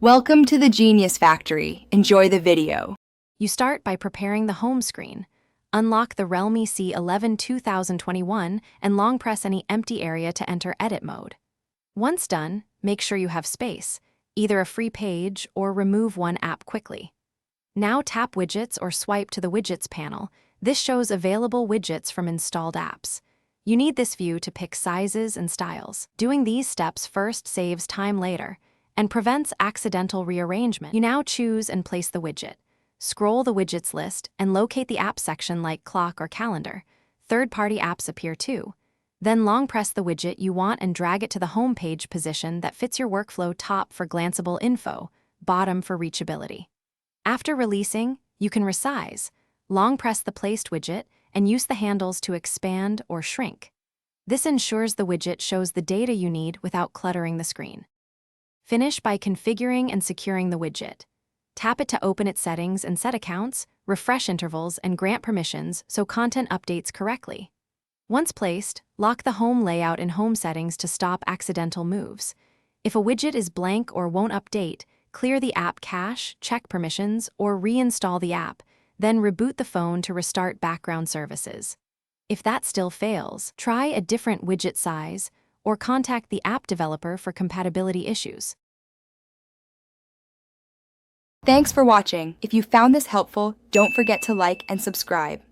Welcome to the Genius Factory. Enjoy the video. You start by preparing the home screen. Unlock the Realme C11 2021 and long press any empty area to enter edit mode. Once done, make sure you have space, either a free page or remove one app quickly. Now tap Widgets or swipe to the Widgets panel. This shows available widgets from installed apps. You need this view to pick sizes and styles. Doing these steps first saves time later and prevents accidental rearrangement. You now choose and place the widget. Scroll the widgets list and locate the app section like clock or calendar. Third-party apps appear too. Then long press the widget you want and drag it to the home page position that fits your workflow: top for glanceable info, bottom for reachability. After releasing, you can resize. Long press the placed widget and use the handles to expand or shrink. This ensures the widget shows the data you need without cluttering the screen. Finish by configuring and securing the widget. Tap it to open its settings and set accounts, refresh intervals, and grant permissions so content updates correctly. Once placed, lock the home layout in home settings to stop accidental moves. If a widget is blank or won't update, clear the app cache, check permissions, or reinstall the app, then reboot the phone to restart background services. If that still fails, try a different widget size or contact the app developer for compatibility issues. Thanks for watching. If you found this helpful, don't forget to like and subscribe.